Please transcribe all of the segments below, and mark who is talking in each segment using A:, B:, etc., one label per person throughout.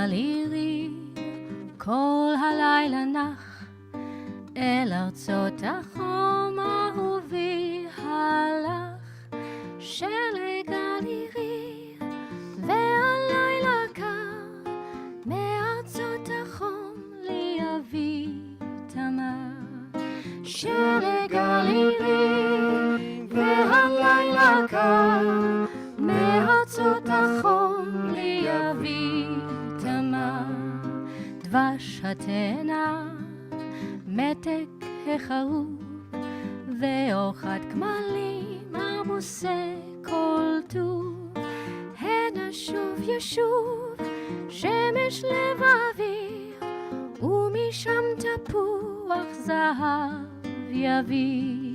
A: גל עירי, כל הלילה נח, אל ארצות החום אהובי הלך. שלג גל עירי, והלילה קר, מארצות החום לי אבי תמר. שלג גל עירי, והלילה קר, מארצות החום לי אבי תמר. דבש התאנה, מתק החרוב, ואורחת כמלים עמוסי כל טוב. הנה שוב ישוב שמש לב אוויר, ומשם תפוח זהב יביא.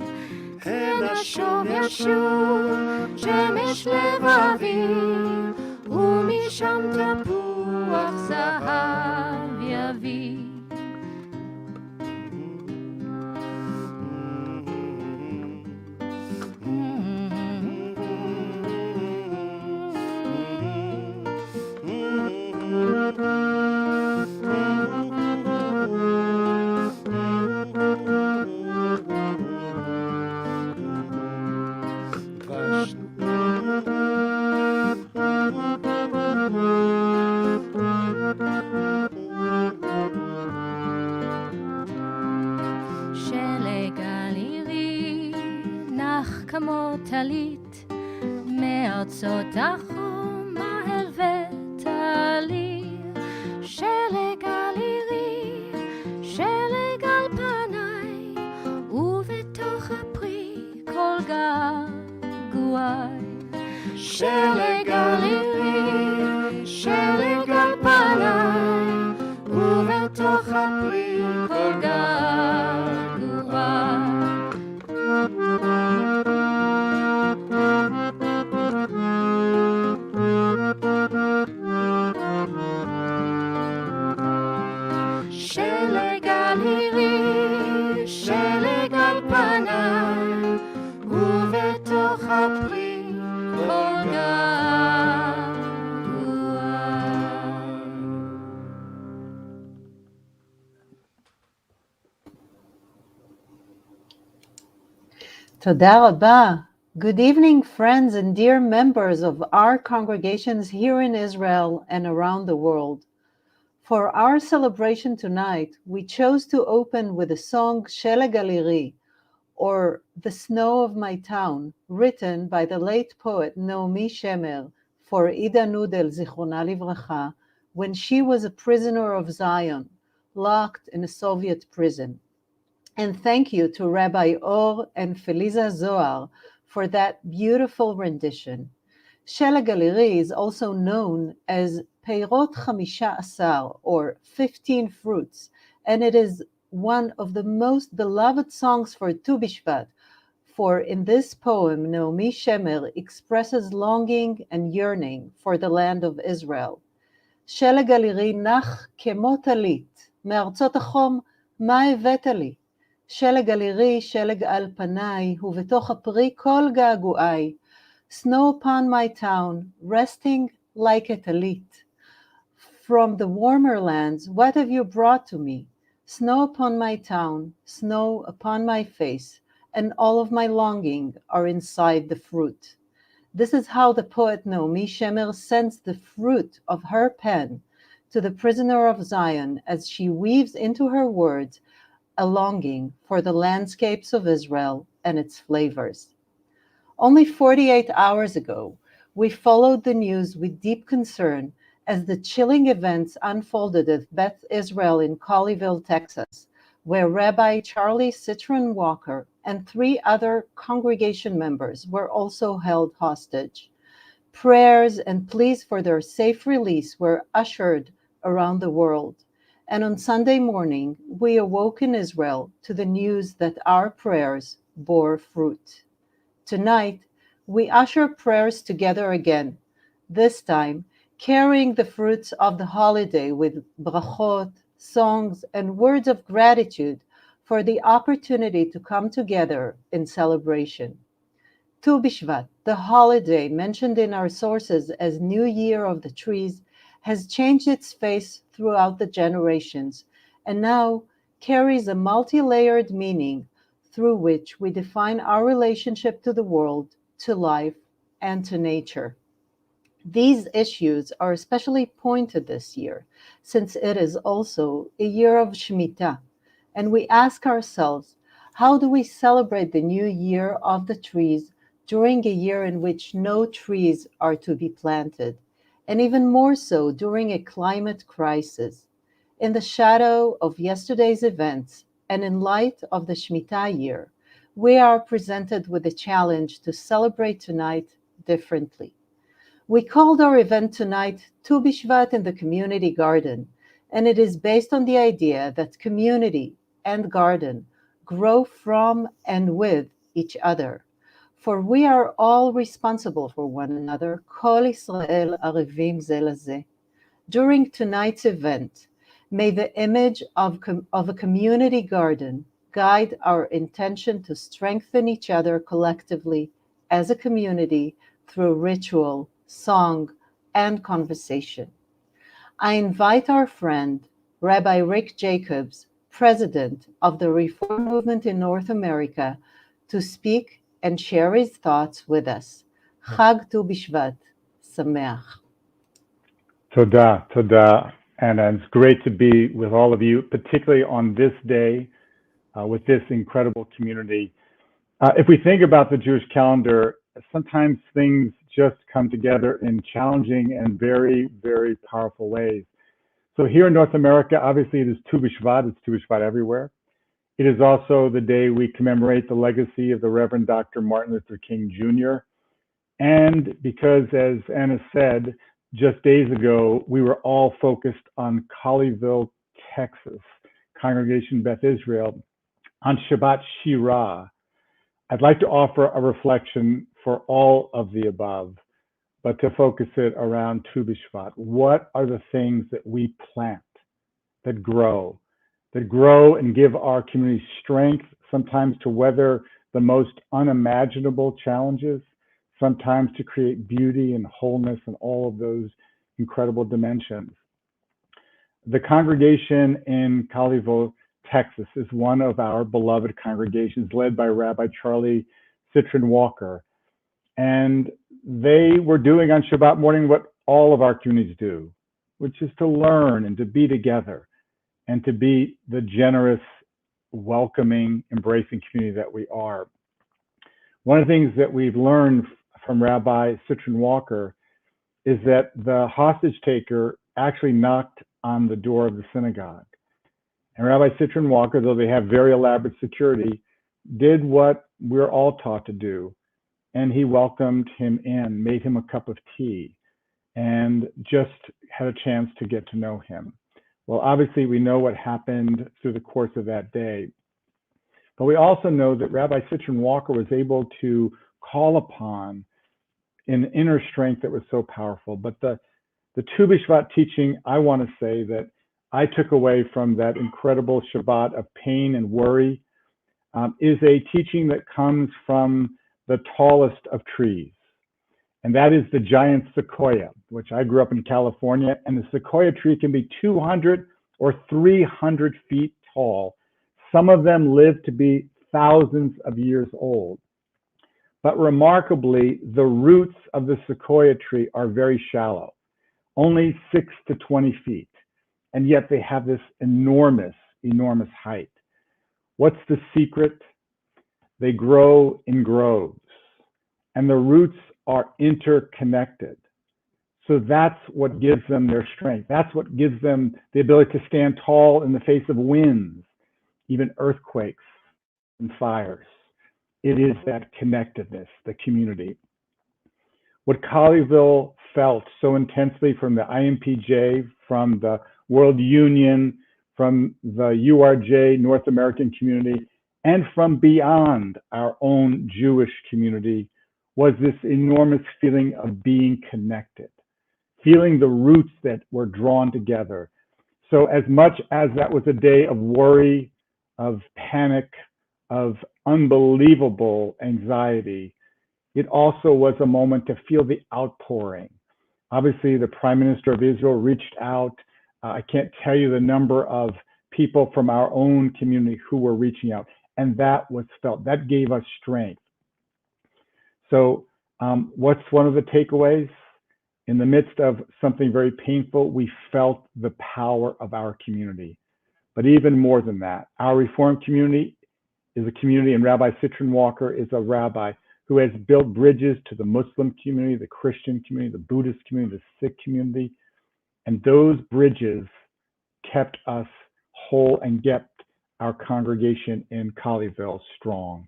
A: הנה שוב ישוב שמש לב אוויר, ומשם תפוח זהב יביא. שלג גל עירי, נח כמו טלית, מארצות החום ההלווית עלי. שלג גל עירי, שלג על פניי, ובתוך הפרי כל געגועי. שלג גל עירי, שלג על פניי, ובתוך הפרי כל געגועי. שלג גל עירי, שלג על פניי, ובתוך הפרי כל געגועי.
B: תודה רבה. Good evening, friends and dear members of our congregations here in Israel and around the world. For our celebration tonight, we chose to open with the song Sheleg Gal Iri, or The Snow of My Town, written by the late poet Naomi Shemer for Ida Nudel, Zichrona Livracha, when she was a prisoner of Zion, locked in a Soviet prison. And thank you to Rabbi Or and Feliza Zohar for that beautiful rendition. Sheleg Gal Iri is also known as Peirot Chamisha Asar, or 15 fruits, and it is one of the most beloved songs for Tu BShvat, for in this poem, Naomi Shemer expresses longing and yearning for the land of Israel. Sheleg Gal Iri nach kemo talit, מארצות החום, מה הבאת לי? שלג גל עירי, שלג על פניי, ובתוך הפרי כל געגועי. Snow upon my town, resting like a talit. From the warmer lands, what have you brought to me? Snow upon my town, snow upon my face, and all of my longing are inside the fruit. This is how the poet Naomi Shemer sends the fruit of her pen to the prisoner of Zion as she weaves into her words a longing for the landscapes of Israel and its flavors. Only 48 hours ago, we followed the news with deep concern as the chilling events unfolded at Beth Israel in Colleyville, Texas, where Rabbi Charlie Citron Walker and 3 other congregation members were also held hostage. Prayers and pleas for their safe release were ushered around the world. And on Sunday morning, we awoke in Israel to the news that our prayers bore fruit. Tonight, we usher prayers together again, this time carrying the fruits of the holiday with brachot, songs, and words of gratitude for the opportunity to come together in celebration. Tu BShvat, the holiday mentioned in our sources as New Year of the Trees, has changed its face throughout the generations and now carries a multi-layered meaning through which we define our relationship to the world, to life, and to nature. These issues are especially pointed this year, since it is also a year of Shemitah, and we ask ourselves, how do we celebrate the new year of the trees during a year in which no trees are to be planted, and even more so during a climate crisis? In the shadow of yesterday's events, and in light of the Shemitah year, we are presented with a challenge to celebrate tonight differently. We called our event tonight Tu BShvat in the Community Garden, and it is based on the idea that community and garden grow from and with each other. For we are all responsible for one another. Kol Israel arevim ze leze. During tonight's event, may the image of a community garden guide our intention to strengthen each other collectively as a community through ritual, song, and conversation. I invite our friend, Rabbi Rick Jacobs, president of the Reform Movement in North America, to speak and share his thoughts with us. Chag Tu BShvat Sameach.
C: Toda, Toda. And it's great to be with all of you, particularly on this day with this incredible community. If we think about the Jewish calendar, sometimes things just come together in challenging and very, very powerful ways. So here in North America, obviously it is Tu BShvat, it's Tu BShvat everywhere. It is also the day we commemorate the legacy of the Reverend Dr. Martin Luther King Jr. And because, as Anna said, just days ago, we were all focused on Colleyville, Texas, Congregation Beth Israel, on Shabbat Shirah. I'd like to offer a reflection for all of the above, but to focus it around Tu BShvat. What are the things that we plant that grow and give our community strength, sometimes to weather the most unimaginable challenges, sometimes to create beauty and wholeness and all of those incredible dimensions? The congregation in Colleyville, Texas is one of our beloved congregations led by Rabbi Charlie Citron Walker. And they were doing on Shabbat morning what all of our communities do, which is to learn and to be together and to be the generous, welcoming, embracing community that we are. One of the things that we've learned from Rabbi Citron Walker is that the hostage taker actually knocked on the door of the synagogue. And Rabbi Citron Walker, though they have very elaborate security, did what we're all taught to do. And he welcomed him in, made him a cup of tea, and just had a chance to get to know him. Well, obviously, we know what happened through the course of that day. But we also know that Rabbi Citron Walker was able to call upon an inner strength that was so powerful. But the Tu BShvat teaching, I want to say that I took away from that incredible Shabbat of pain and worry is a teaching that comes from the tallest of trees. And that is the giant sequoia, which I grew up in California. And the sequoia tree can be 200 or 300 feet tall. Some of them live to be thousands of years old. But remarkably, the roots of the sequoia tree are very shallow, only 6 to 20 feet. And yet they have this enormous, enormous height. What's the secret? They grow in groves, and the roots are interconnected. So that's what gives them their strength. That's what gives them the ability to stand tall in the face of winds, even earthquakes and fires. It is that connectedness, the community. What Colleyville felt so intensely from the IMPJ, from the World Union, from the URJ, North American community, and from beyond our own Jewish community, was this enormous feeling of being connected, feeling the roots that were drawn together. So as much as that was a day of worry, of panic, of unbelievable anxiety, it also was a moment to feel the outpouring Obviously, the Prime Minister of Israel reached out. I can't tell you the number of people from our own community who were reaching out, and that was felt. That gave us strength. So what's one of the takeaways? In the midst of something very painful, we felt the power of our community. But even more than that, our Reformed community is a community, and Rabbi Citron Walker is a rabbi who has built bridges to the Muslim community, the Christian community, the Buddhist community, the Sikh community. And those bridges kept us whole and kept our congregation in Colleyville strong.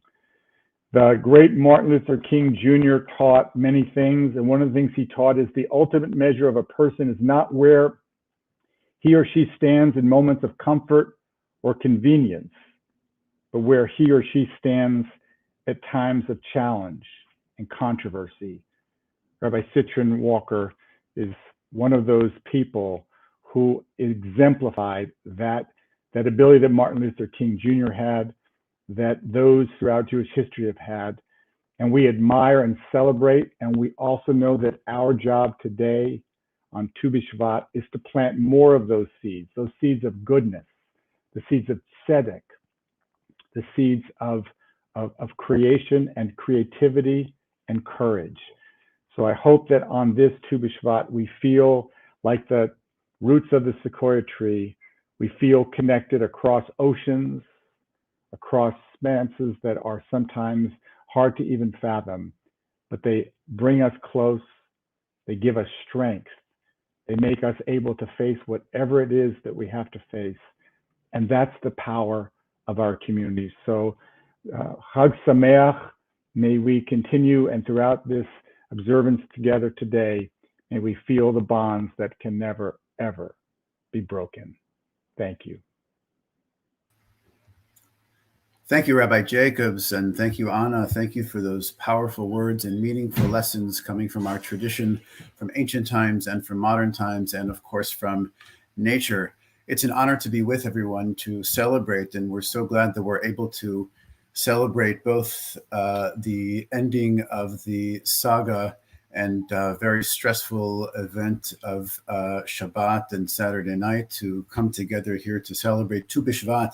C: The great Martin Luther King Jr. taught many things, and one of the things he taught is the ultimate measure of a person is not where he or she stands in moments of comfort or convenience, but where he or she stands at times of challenge and controversy. Rabbi Citron Walker is one of those people who exemplified that ability that Martin Luther King Jr. had, that those throughout Jewish history have had. And we admire and celebrate, and we also know that our job today on Tu BShvat is to plant more of those seeds of goodness, the seeds of tzedek, the seeds of creation and creativity and courage. So I hope that on this Tu BShvat, we feel like the roots of the sequoia tree. We feel connected across oceans, across expanses that are sometimes hard to even fathom, but they bring us close. They give us strength. They make us able to face whatever it is that we have to face. And that's the power of our community. So Chag Sameach, may we continue, and throughout this observance together today, may we feel the bonds that can never, ever be broken. Thank you.
D: Thank you, Rabbi Jacobs, and thank you, Anna. Thank you for those powerful words and meaningful lessons coming from our tradition, from ancient times and from modern times, and of course from nature. It's an honor to be with everyone to celebrate, and we're so glad that we're able to celebrate both the ending of the saga and very stressful event of Shabbat and Saturday night to come together here to celebrate Tu BShvat.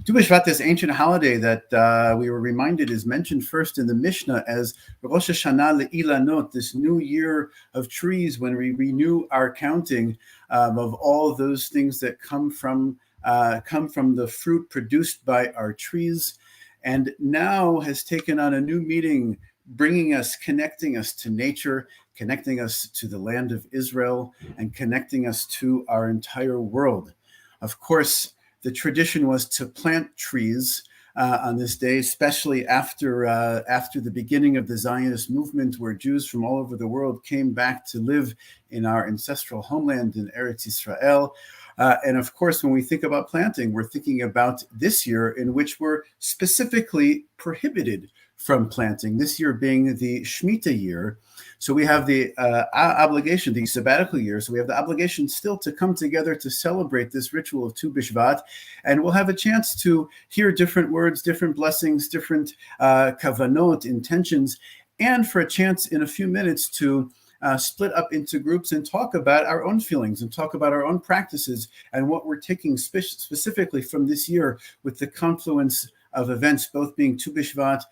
D: Tu BShvat, this ancient holiday that we were reminded is mentioned first in the Mishnah as Rosh Hashanah le'ilanot, this new year of trees when we renew our counting of all those things that come from the fruit produced by our trees, and now has taken on a new meaning, bringing us, connecting us to nature, connecting us to the land of Israel, and connecting us to our entire world. Of course, the tradition was to plant trees on this day, especially after the beginning of the Zionist movement, where Jews from all over the world came back to live in our ancestral homeland in Eretz Israel. And of course, when we think about planting, we're thinking about this year in which we're specifically prohibited from planting, this year being the Shemitah year. So we have the obligation, the sabbatical year. So we have the obligation still to come together to celebrate this ritual of Tu BShvat. And we'll have a chance to hear different words, different blessings, different kavanot, intentions, and for a chance in a few minutes to split up into groups and talk about our own feelings and talk about our own practices and what we're taking specifically from this year with the confluence of events, both being Tu BShvat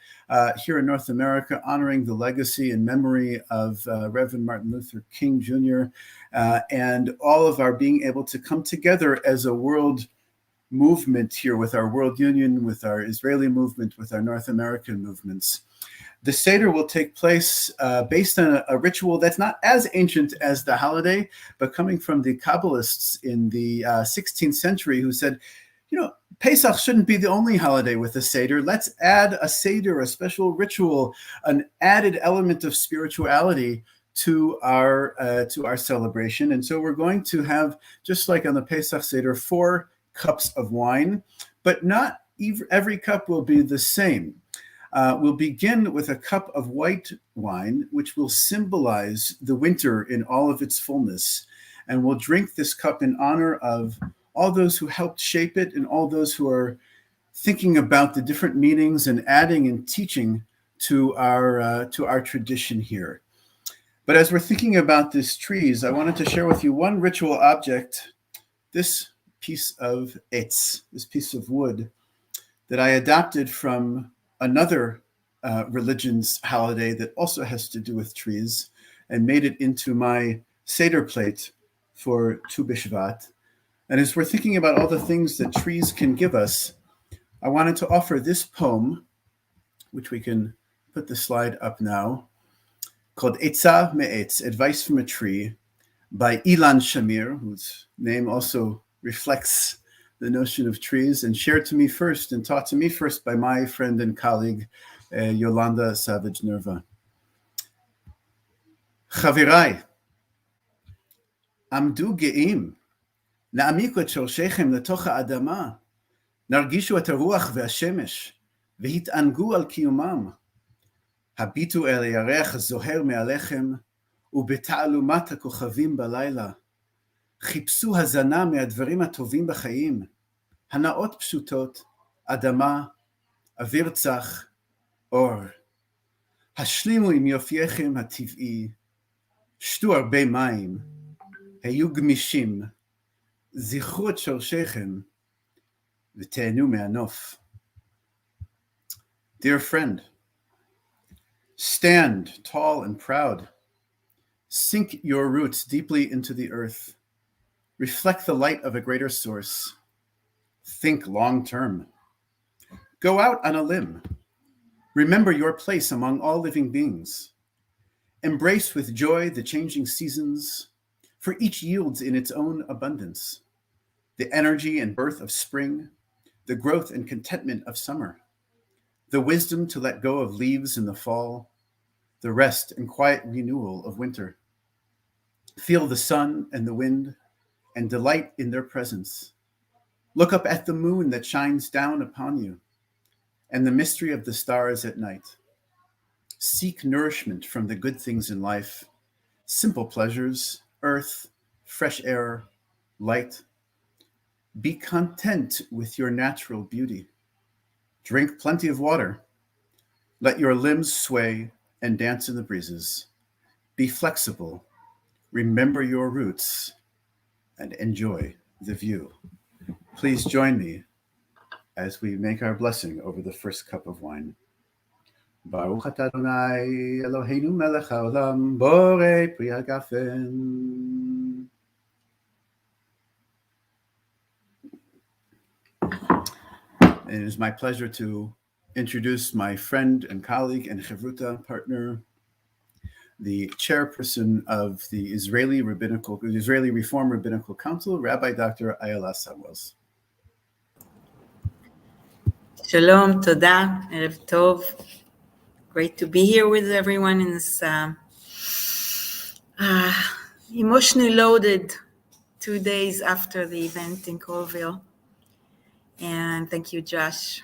D: here in North America, honoring the legacy and memory of Reverend Martin Luther King Jr., and all of our being able to come together as a world movement here with our World Union, with our Israeli movement, with our North American movements. The seder will take place based on a ritual that's not as ancient as the holiday, but coming from the Kabbalists in the 16th century who said, Pesach shouldn't be the only holiday with a seder. Let's add a seder, a special ritual, an added element of spirituality to our celebration. And so we're going to have, just like on the Pesach seder, 4 cups of wine, but not every cup will be the same. We'll begin with a cup of white wine, which will symbolize the winter in all of its fullness. And we'll drink this cup in honor of all those who helped shape it and all those who are thinking about the different meanings and adding and teaching to our tradition here. But as we're thinking about these trees, I wanted to share with you one ritual object, this piece of etz, this piece of wood, that I adopted from another religion's holiday that also has to do with trees, and made it into my seder plate for Tu BShvat. And as we're thinking about all the things that trees can give us, I wanted to offer this poem, which we can put the slide up now, called Etza Me'etz, Advice from a Tree, by Ilan Shamir, whose name also reflects the notion of trees, and shared to me first and taught to me first by my friend and colleague, Yolanda Savage-Nerva. Chavirai, עמדו גאים, נעמיקו את שורשיכם לתוך האדמה, נרגישו את הרוח והשמש, והתענגו על קיומם. הביטו אל הירח הזוהר מעליכם, ובתעלומת הכוכבים בלילה. חיפשו הזנה מהדברים הטובים בחיים, הנאות פשוטות, אדמה, אוויר צח, אור. השלימו עם יופייכם הטבעי, שתו הרבה מים, היו גמישים, זכרו את שורשיכם, ותהנו מהנוף. Dear friend, stand tall and proud. Sink your roots deeply into the earth. Reflect the light of a greater source. Think long term. Go out on a limb. Remember your place among all living beings. Embrace with joy the changing seasons, for each yields in its own abundance. The energy and birth of spring, the growth and contentment of summer, the wisdom to let go of leaves in the fall, the rest and quiet renewal of winter. Feel the sun and the wind, and delight in their presence. Look up at the moon that shines down upon you, and the mystery of the stars at night. Seek nourishment from the good things in life, simple pleasures, earth, fresh air, light. Be content with your natural beauty. Drink plenty of water. Let your limbs sway and dance in the breezes. Be flexible. Remember your roots and enjoy the view. Please join me as we make our blessing over the first cup of wine. Baruch atah Adonai Eloheinu melech haolam borei pri hagafen. It is my pleasure to introduce my friend and colleague and Chevruta partner, the chairperson of the Israeli Reform Rabbinical Council, Rabbi Dr. Ayala Samuels.
E: Shalom, toda, erev tov. Great to be here with everyone in this emotionally loaded 2 days after the event in Colville. And thank you, Josh.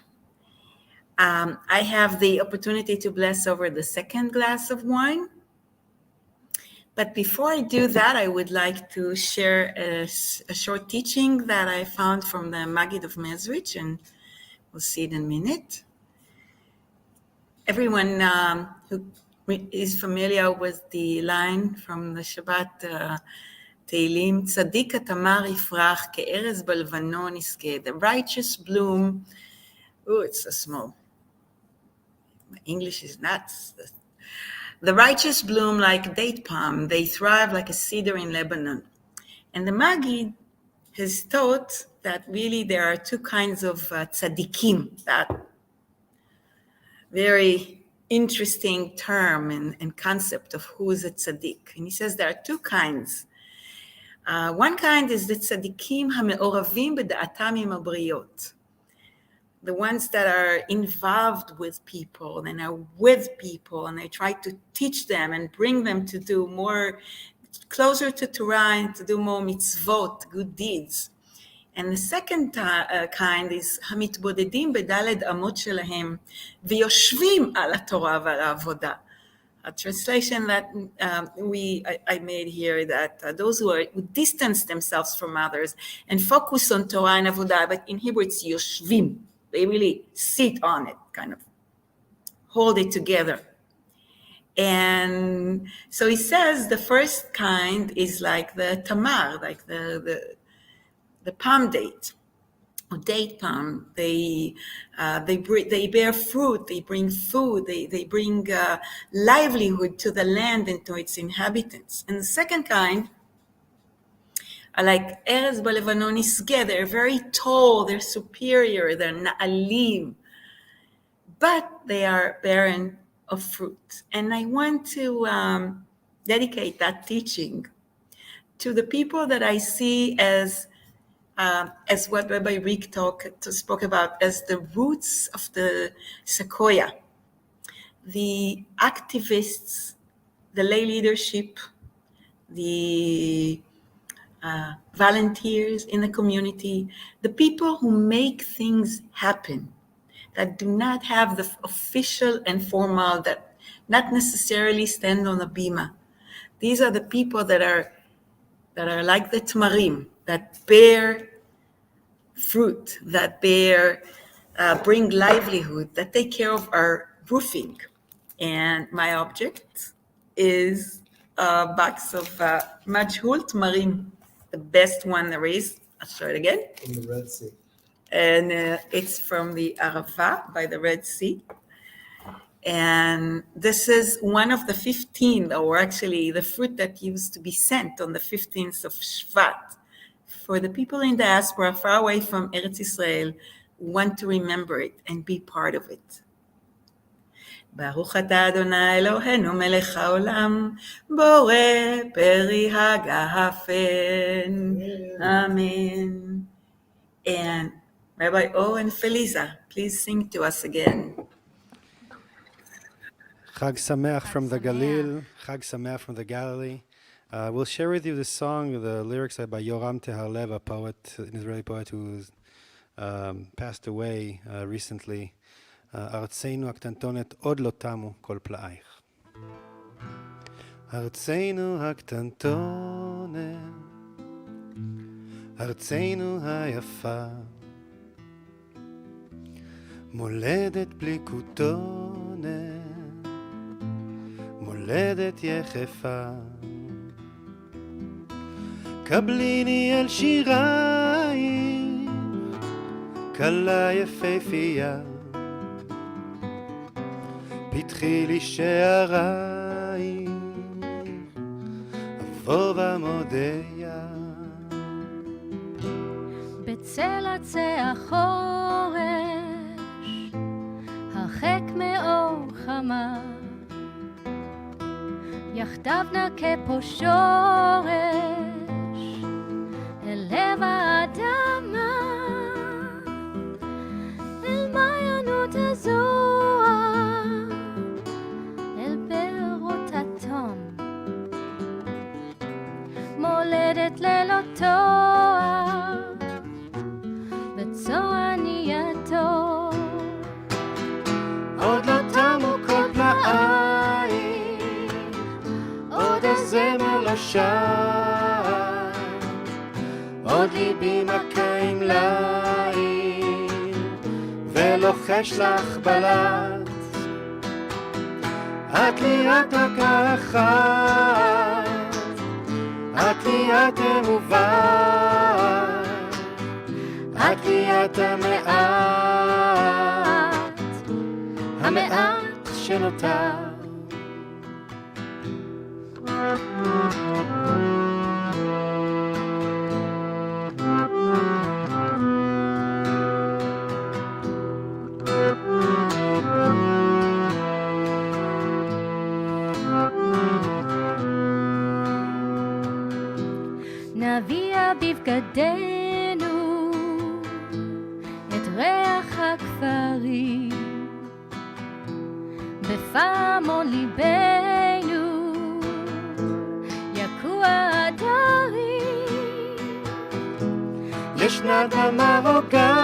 E: I have the opportunity to bless over the second glass of wine. But before I do that, I would like to share a short teaching that I found from the Maggid of Mezrich, and we'll see it in a minute. Everyone who is familiar with the line from the Shabbat Tehillim, Tzadik Atamar Yifrach Ke'erez Balvanon Iskeh. The righteous bloom. Oh, it's so small. My English is nuts. The righteous bloom like date palm. They thrive like a cedar in Lebanon. And the Maggid has taught that really there are two kinds of tzaddikim. That very interesting term and concept of who is a tzaddik. And he says there are two kinds. One kind is the tzaddikim hame'oravim b'da'atam im habriyot. The ones that are involved with people and are with people, and they try to teach them and bring them to do more, closer to Torah and to do more mitzvot, good deeds. And the second kind is hamitbodedim b'daled amot shelahem v'yoshvim al haTorah v'al ha'avodah. A translation that I made here, that those who distance themselves from others and focus on Torah and avodah, but in Hebrew it's yoshvim. They really sit on it, kind of hold it together. And so he says the first kind is like the tamar, like the palm date or date palm. They bear fruit, they bring food, they bring livelihood to the land and to its inhabitants. And the second kind are like Erez Balevanon Isgeh. They're very tall, they're superior, they're na'alim, but they are barren of fruit. And I want to dedicate that teaching to the people that I see as what Rabbi Rick spoke about, as the roots of the sequoia, the activists, the lay leadership, the volunteers in the community, the people who make things happen, that do not have the official and formal, that not necessarily stand on a bima. These are the people that are like the tamarim, that bear fruit, that bring livelihood, that take care of our roofing. And my object is a box of majhul tamarim, the best one there is. I'll show it again.
F: From the Red Sea.
E: And it's from the Arava by the Red Sea. And this is one of the 15, or actually the fruit that used to be sent on the 15th of Shvat for the people in diaspora far away from Eretz Israel who want to remember it and be part of it. Baruch atah Adonai Eloheinu melech haolam, boreh peri hagafen. Amen. And Rabbi O and Feliza, please sing to us again.
F: Chag Sameach from the Galil, Chag Sameach from the Galilee. We'll share with you the song, the lyrics are by Yoram Teharlev, a poet, an Israeli poet who passed away recently. ארצנו הקטנטונת עוד לא תמו כל פלאייך. ארצנו הקטנטונת, ארצנו היפה, מולדת בלי כותונת, מולדת יחפה. קבליני אל שירייך, כלה יפהפייה, פתחי לי שערייך, אבוא ומודיה.
A: בצל עצי החורש, הרחק מאור חמה, יחדיו נקה פה שורש, אל לב האדמה, אל מעיינות הזוהר, אל בארות התום, מולדת ללא תואר, בצוענייתו.
F: עוד לא תמו כל פלאייך, עוד הזמר לא שר, עוד ליבי מכה עם ליל, ולוחש לך בלט. את לי את הקחת, את לי את המובן, את לי את המעט, המעט שנותר.
A: נביע בבגדנו את ריח הכפרים, בפעמון ליבנו יקוע הדרים.
F: ישנה דממה רוגה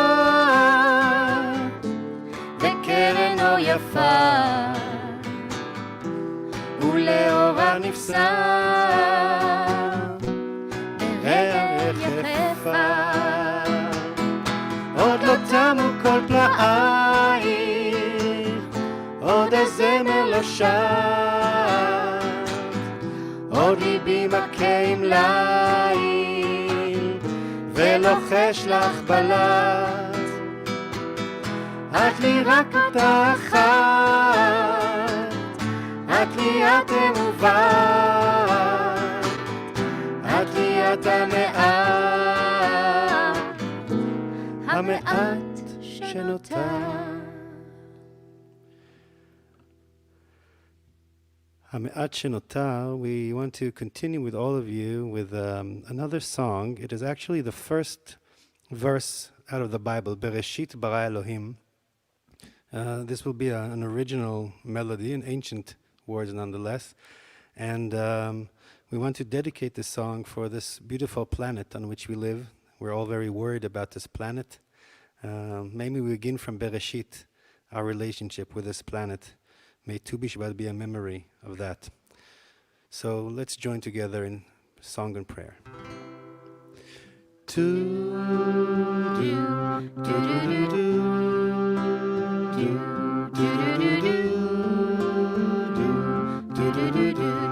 F: וקרן אור יפה, ולאורה נפסע בריח יחפה. עוד לא תמו כל פלאייך, עוד הזמר לא שר, עוד ליבי מכה עם ליל, ולוחש לך בלט. את לי רק אותה אחת, את לי את המובן, את לי את המעט שנותר. המעט שנותר, we want to continue with all of you with another song. It is actually the first verse out of the Bible, Bereshit Elohim. This will be an original melody, an ancient words nonetheless. And we want to dedicate this song for this beautiful planet on which we live. We're all very worried about this planet. Maybe we begin from Bereshit, our relationship with this planet. May Tu BShvat be a memory of that. So let's join together in song and prayer.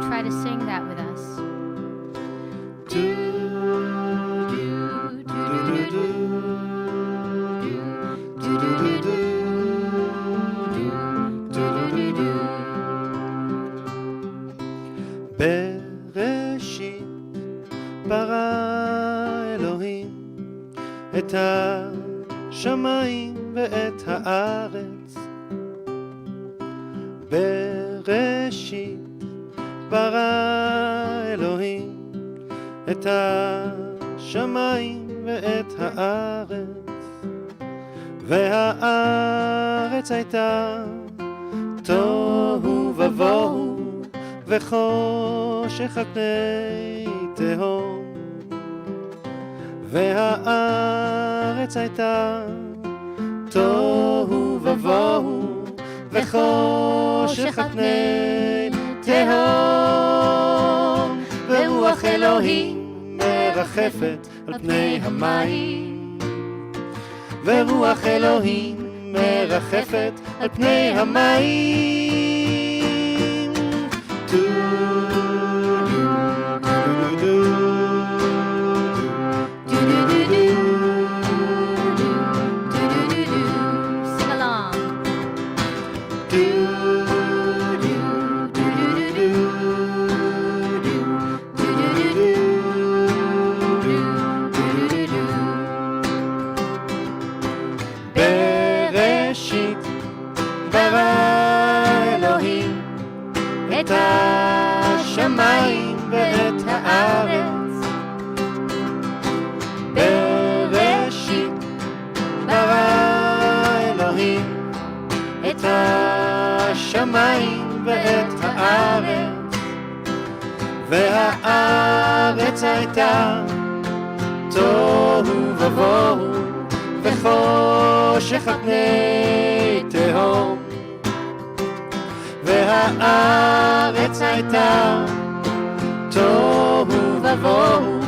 A: Try to sing that with us.
F: בראשית ברא אלוהים את השמיים ואת הארץ. בראשית ברא אלוהים את השמיים ואת הארץ. והארץ הייתה תוהו ובוהו וחושך על פני תהום. והארץ הייתה תוהו ובוהו וחושך על פני תהום. ורוח אלוהים מרחפת על פני המים. ורוח אלוהים מרחפת על פני המים.
A: Sing along.
F: בראשית ברא אלוהים את השמיים ואת הארץ. בראשית ברא אלוהים את השמיים ואת הארץ. והארץ הייתה תוהו ובוהו וחושך על פני תהום. והארץ הייתה תוהו ובוהו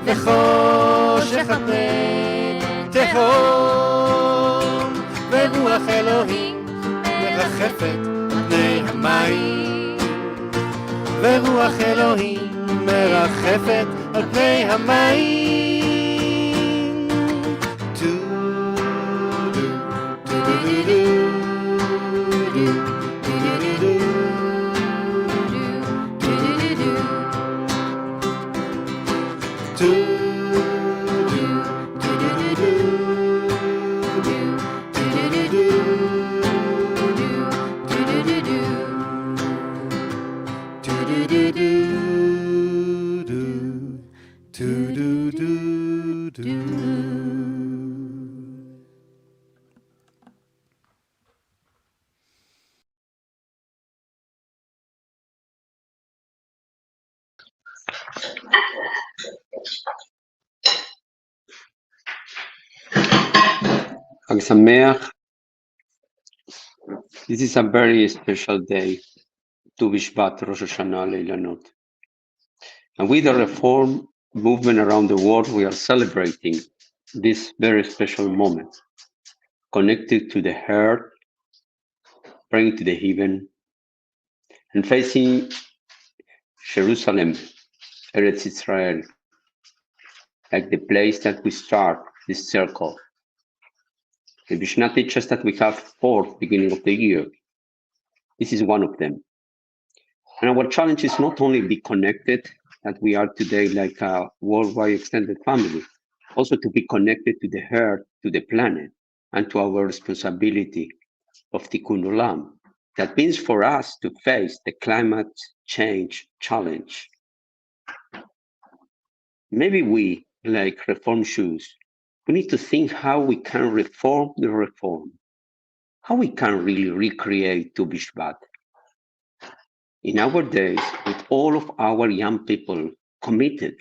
F: וחושך על פני תהום. ורוח אלוהים מרחפת על פני המים. ורוח אלוהים מרחפת על פני המים.
G: חג שמח. This is a very special day, Tu BShvat Rosh Hashanah Leilanot. And with the reform movement around the world, we are celebrating this very special moment, connected to the heart, praying to the heaven, and facing Jerusalem, Eretz Israel, like the place that we start this circle. The Mishnah teaches that we have 4 beginning of the year. This is one of them. And our challenge is not only be connected, that we are today like a worldwide extended family, also to be connected to the earth, to the planet, and to our responsibility of Tikkun Olam. That means for us to face the climate change challenge. Maybe we, like reform Jews, we need to think how we can reform the reform, how we can really recreate Tu BShvat. In our days, with all of our young people committed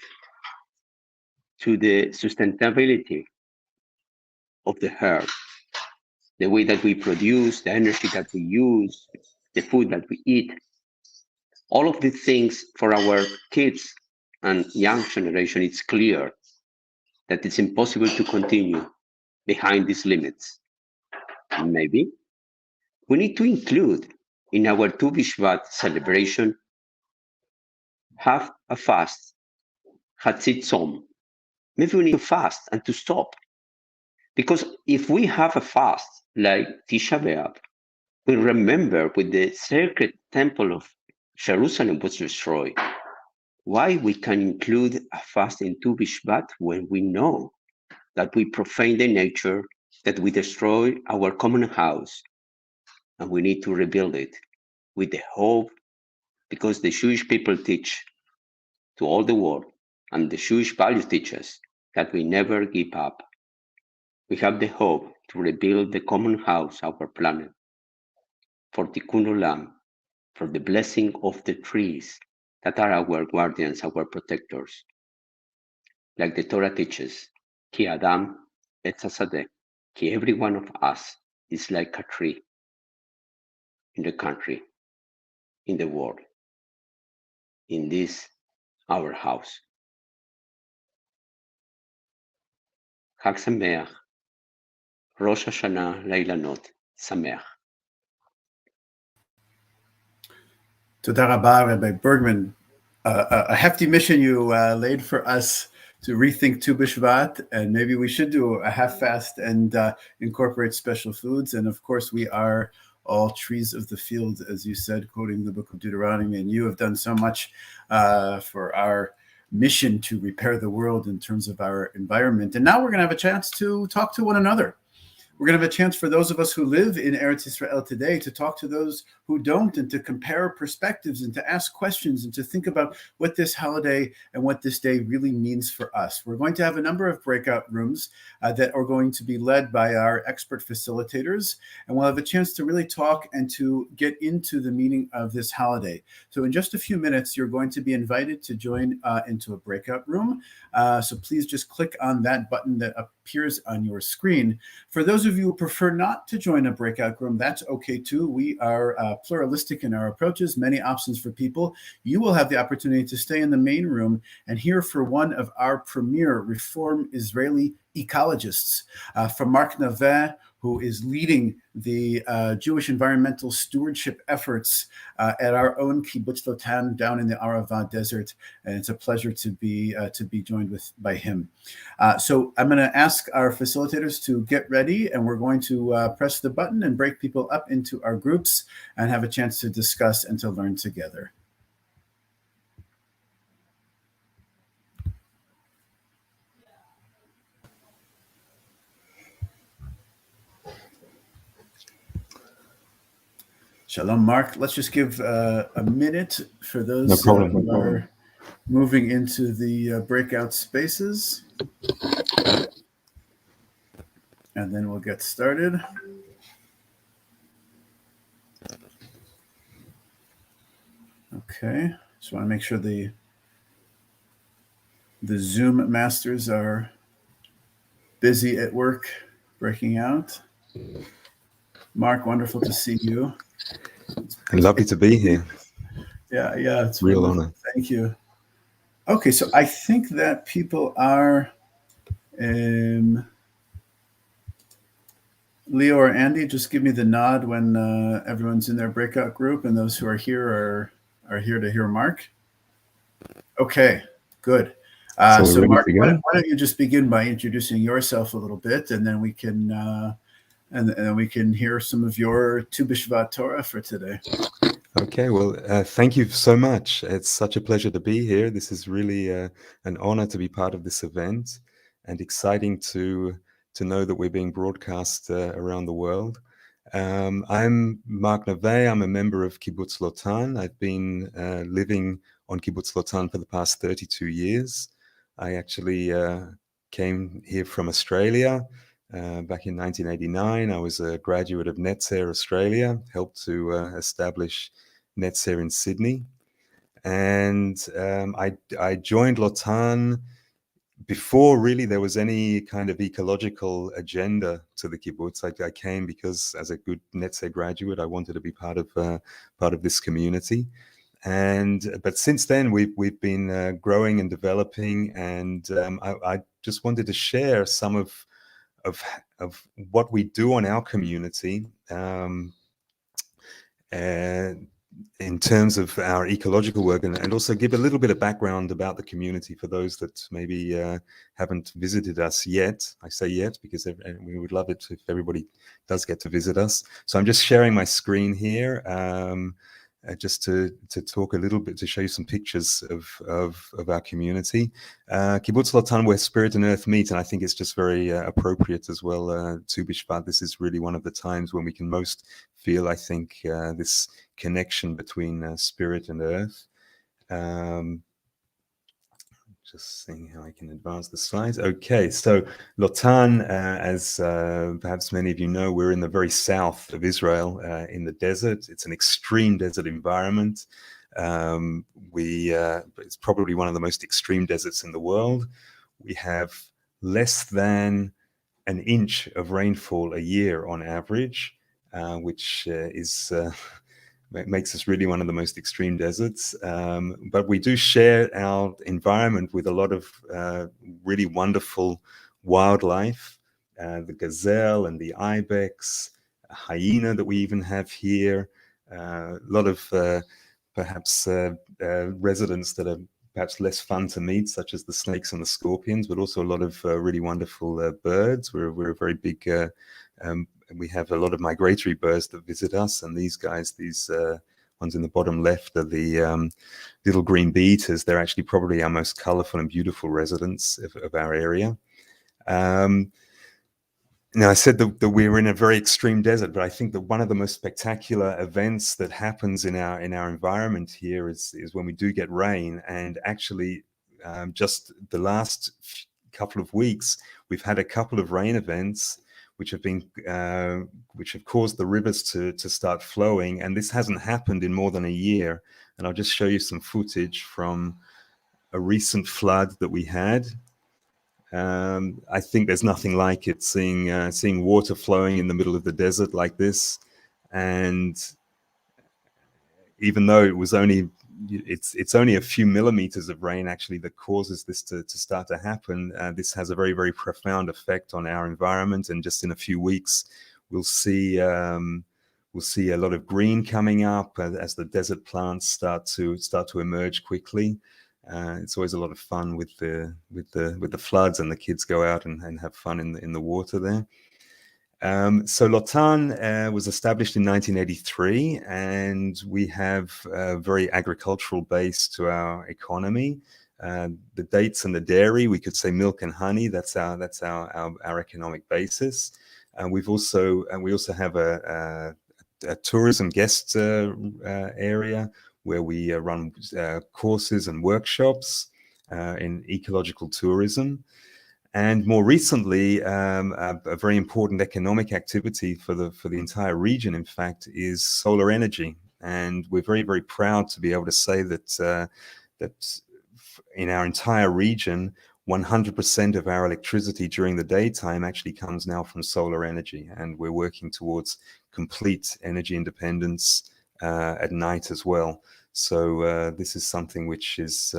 G: to the sustainability of the earth, the way that we produce, the energy that we use, the food that we eat, all of these things for our kids and young generation, it's clear that it's impossible to continue behind these limits. Maybe we need to include in our Tu BShvat celebration, have a fast, Chatzit Tzom. Maybe we need to fast and to stop. Because if we have a fast like Tisha B'Av, we remember when the sacred temple of Jerusalem was destroyed, why we can include a fast in Tu BShvat when we know that we profane the nature, that we destroy our common house, and we need to rebuild it with the hope, because the Jewish people teach to all the world, and the Jewish values teach us that we never give up. We have the hope to rebuild the common house, our planet, for Tikkun Olam, for the blessing of the trees that are our guardians, our protectors. Like the Torah teaches, Ki Adam Etz HaSadeh, Ki every one of us is like a tree in the country, in the world, in this, our house. Chag Sameach, Rosh Hashanah Leilanot Sameach.
D: Toda Rabba, Rabbi Bergman. A hefty mission you laid for us to rethink Tu BShvat, and maybe we should do a half fast and incorporate special foods. And of course, we are all trees of the field, as you said, quoting the book of Deuteronomy. And you have done so much for our mission to repair the world in terms of our environment. And now we're going to have a chance to talk to one another. We're going to have a chance for those of us who live in Eretz Israel today to talk to those who don't, and to compare perspectives and to ask questions and to think about what this holiday and what this day really means for us. We're going to have a number of breakout rooms that are going to be led by our expert facilitators, and we'll have a chance to really talk and to get into the meaning of this holiday. So in just a few minutes, you're going to be invited to join into a breakout room. So please just click on that button that appears on your screen. For those of you who prefer not to join a breakout room, that's okay too. We are pluralistic in our approaches, many options for people. You will have the opportunity to stay in the main room and hear from one of our premier Reform Israeli ecologists, from Mark Naveh, who is leading the Jewish environmental stewardship efforts at our own Kibbutz Lotan down in the Arava Desert, and it's a pleasure to be joined by him. So I'm going to ask our facilitators to get ready, and we're going to press the button and break people up into our groups and have a chance to discuss and to learn together. Shalom, Mark. Let's just give a minute for those who are moving into the breakout spaces. And then we'll get started. Okay, just want to make sure the Zoom masters are busy at work, breaking out. Mark, wonderful to see you.
H: Lovely to be here.
D: Yeah, it's
H: real honor.
D: Thank you. Okay, so I think that people are, Leo or Andy, just give me the nod when everyone's in their breakout group, and those who are here are here to hear Mark. Okay, good.
H: So we're
D: So
H: ready
D: Mark,
H: to
D: why
H: go?
D: don't you just begin by introducing yourself a little bit, and then we can and then we can hear some of your Tu BShvat Torah for today.
H: Okay, well, thank you so much. It's such a pleasure to be here. This is really an honor to be part of this event, and exciting to know that we're being broadcast around the world. I'm Mark Neve. I'm a member of Kibbutz Lotan. I've been living on Kibbutz Lotan for the past 32 years. I actually came here from Australia back in 1989. I was a graduate of Netzer Australia, helped to establish Netzer in Sydney. And I joined Lotan before really there was any kind of ecological agenda to the kibbutz. I came because as a good Netzer graduate, I wanted to be part of this community. But since then we've been growing and developing, and I just wanted to share some of what we do on our community. In terms of our ecological work, and also give a little bit of background about the community for those that maybe haven't visited us yet. I say yet because we would love it if everybody does get to visit us. So I'm just sharing my screen here just to talk a little bit, to show you some pictures of our community. Kibbutz Lotan, where spirit and earth meet, and I think it's just very appropriate as well. Tu BShvat, this is really one of the times when we can most feel, I think, this connection between spirit and earth. Just seeing how I can advance the slides. Okay, so Lotan, as perhaps many of you know, we're in the very south of Israel, in the desert. It's an extreme desert environment. It's probably one of the most extreme deserts in the world. We have less than an inch of rainfall a year on average, which makes us really one of the most extreme deserts. But we do share our environment with a lot of really wonderful wildlife, the gazelle and the ibex, a hyena that we even have here, a lot of perhaps residents that are perhaps less fun to meet, such as the snakes and the scorpions, but also a lot of really wonderful birds. We're a very big we have a lot of migratory birds that visit us, and these guys, these ones in the bottom left, are the little green bee-eaters. They're actually probably our most colorful and beautiful residents of our area. Now, I said that we were in a very extreme desert, but I think that one of the most spectacular events that happens in our environment here is when we do get rain. And actually, just the last couple of weeks, we've had a couple of rain events which have caused the rivers to start flowing, and this hasn't happened in more than a year. And I'll just show you some footage from a recent flood that we had. I think there's nothing like it, seeing water flowing in the middle of the desert like this. And even though it was it's only a few millimeters of rain actually that causes this to start to happen, this has a very, very profound effect on our environment. And just in a few weeks, we'll see a lot of green coming up as the desert plants start to emerge quickly. It's always a lot of fun with the floods, and the kids go out and have fun in the water there. So Lotan was established in 1983, and we have a very agricultural base to our economy. The dates and the dairy, we could say milk and honey. That's our economic basis. We also have a tourism guest area where we run courses and workshops in ecological tourism. And more recently, a very important economic activity for the entire region, in fact, is solar energy. And we're very, very proud to be able to say that in our entire region, 100% of our electricity during the daytime actually comes now from solar energy. And we're working towards complete energy independence at night as well. So this is something which is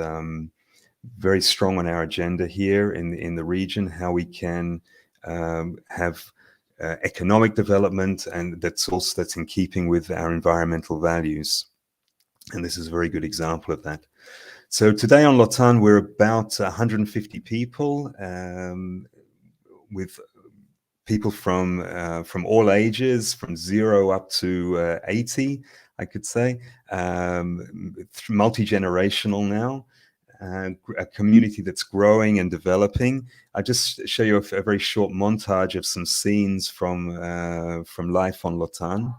H: very strong on our agenda here in the region, how we can have economic development, and that's in keeping with our environmental values. And this is a very good example of that. So today on Lotan, we're about 150 people, with people from all ages, from 0 up to 80, I could say, multi-generational now. A community that's growing and developing. I just show you a very short montage of some scenes from life on Lotan.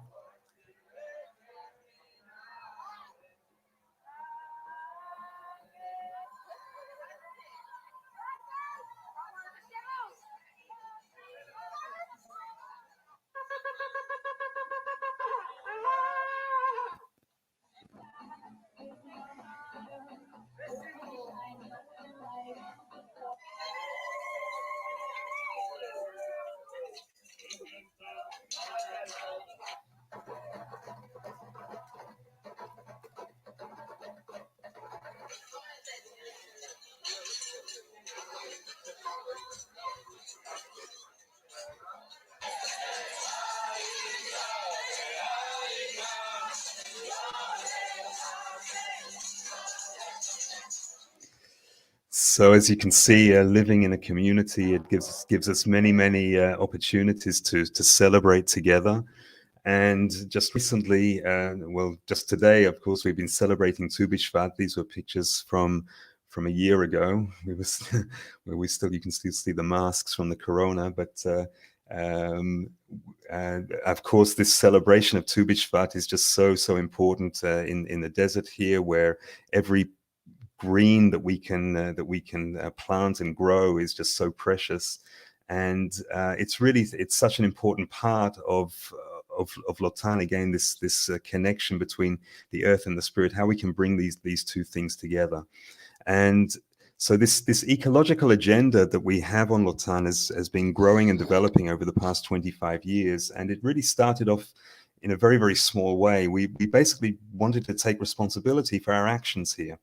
H: So as you can see, living in a community, it gives us many opportunities to celebrate together. And just recently, well, just today, of course, we've been celebrating Tu BShvat. These were pictures from a year ago. We was where you can still see the masks from the corona, but of course, this celebration of Tu BShvat is just so important in the desert here, where every green that we can plant and grow is just so precious, and it's such an important part of Lotan. Again, this connection between the earth and the spirit, how we can bring these two things together. And so this ecological agenda that we have on Lotan has been growing and developing over the past 25 years, and it really started off in a very small way. We basically wanted to take responsibility for our actions here.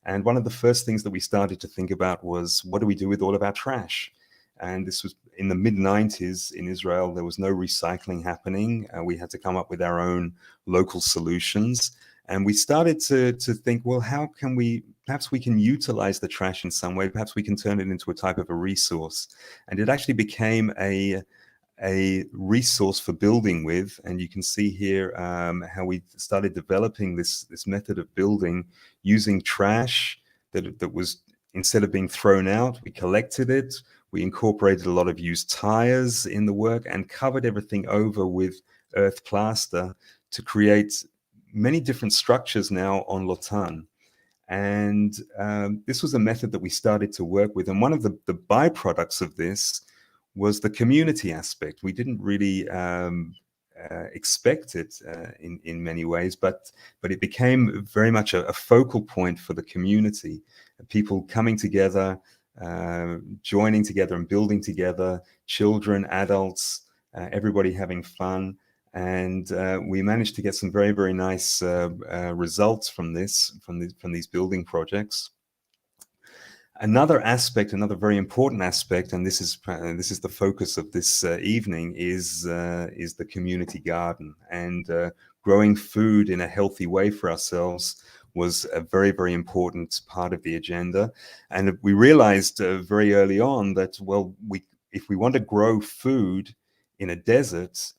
H: And one of the first things that we started to think about was, what do we do with all of our trash? And this was in the mid-90s in Israel. There was no recycling happening. We had to come up with our own local solutions. And we started to think, well, how can perhaps we can utilize the trash in some way. Perhaps we can turn it into a type of a resource. And it actually became a resource for building with. And you can see here how we started developing this method of building using trash that was, instead of being thrown out, we collected it. We incorporated a lot of used tires in the work and covered everything over with earth plaster to create many different structures now on Lotan. And this was a method that we started to work with. And one of the byproducts of this was the community aspect. We didn't really expect it in many ways, but it became very much a focal point for the community. People coming together, joining together and building together, children, adults, everybody having fun. And we managed to get some very nice results from these building projects. Another aspect, another very important aspect, and this is the focus of this evening, is the community garden. And growing food in a healthy way for ourselves was a very important part of the agenda. And we realized very early on that, well, if we want to grow food in a desert,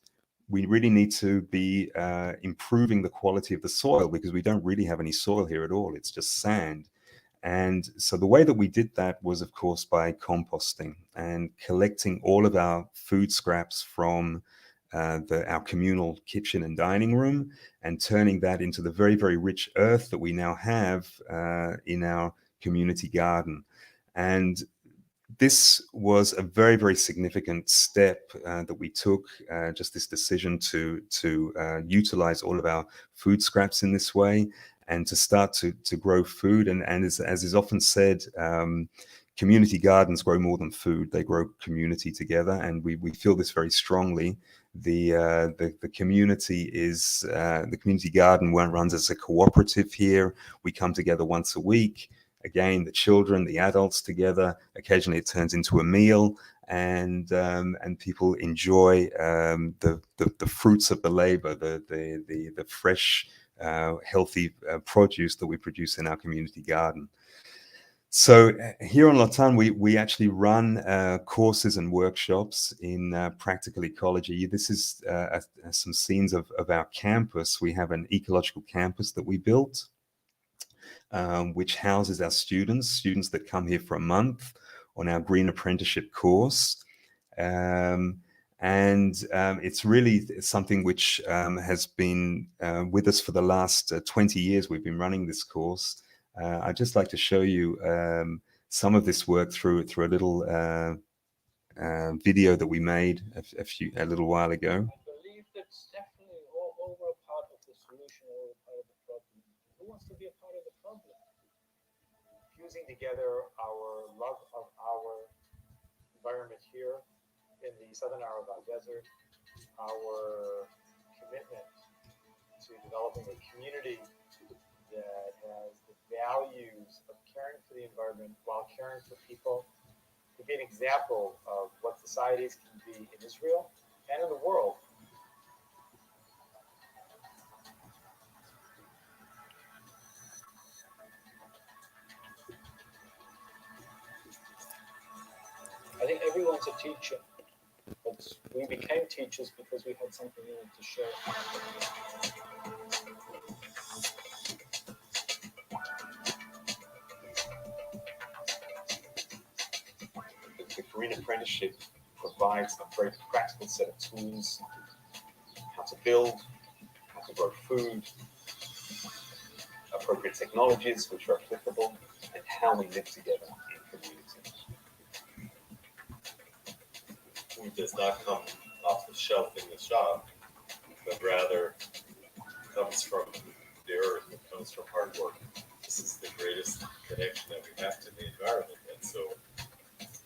H: we really need to be improving the quality of the soil, because we don't really have any soil here at all. It's just sand. And so the way that we did that was, of course, by composting and collecting all of our food scraps from our communal kitchen and dining room, and turning that into the very rich earth that we now have in our community garden. And this was a very significant step that we took, just this decision to utilize all of our food scraps in this way, and to start to grow food. And as is often said, community gardens grow more than food. They grow community together, and we feel this very strongly. The community garden runs as a cooperative here. We come together once a week. Again, the children, the adults together. Occasionally it turns into a meal, and people enjoy the fruits of the labor, the fresh healthy produce that we produce in our community garden. So here on Lotan, we actually run courses and workshops in practical ecology. This is some scenes of our campus. We have an ecological campus that we built, which houses our students that come here for a month on our Green Apprenticeship course. It's really something which has been with us for the last 20 years. We've been running this course. I'd just like to show you some of this work through a little video that we made a little while ago.
I: I believe that's definitely all over a part of the solution or a part of the problem. Who wants to be a part of the problem? Fusing together our love of our environment here in the southern Arava Desert, our commitment to developing a community that has the values of caring for the environment while caring for people, to be an example of what societies can be in Israel and in the world. I think everyone's a teacher, but we became teachers because we had something new to share. The Green Apprenticeship provides a very practical set of tools, how to build, how to grow food, appropriate technologies which are applicable, and how we live together in community.
J: Food does not come off the shelf in the shop, but rather comes from the earth, it comes from hard work. This is the greatest connection that we have to the environment, and so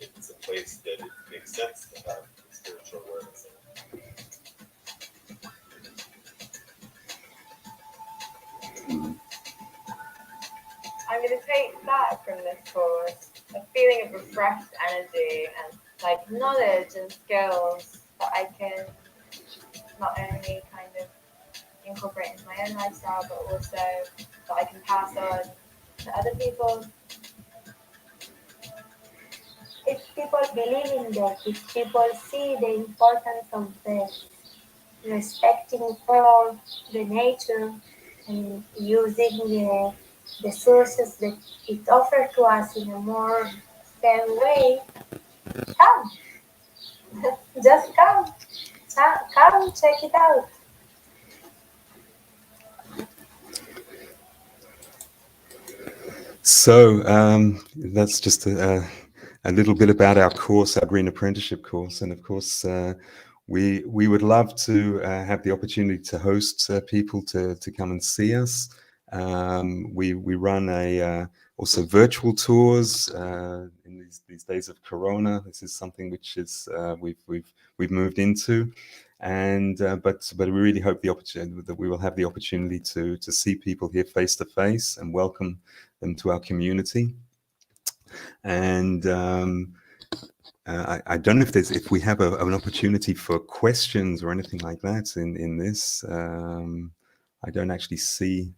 J: it's a place that it makes sense to have spiritual awareness in.
K: I'm going to take back from this course a feeling of refreshed energy and like knowledge and skills that I can not only kind of incorporate into my own lifestyle, but also that I can pass on to other people.
L: If people believe in that, if people see the importance of the respecting for the nature and using the sources that it offers to us in a more fair way, come. Just come. Come check it out.
H: So that's just a little bit about our course, our Green Apprenticeship course. And of course, we would love to have the opportunity to host people to come and see us. We run also virtual tours in these days of Corona. This is something which is we've moved into, and but we really hope that we will have the opportunity to see people here face to face and welcome them to our community. And I don't know if we have an opportunity for questions or anything like that in this. I don't actually see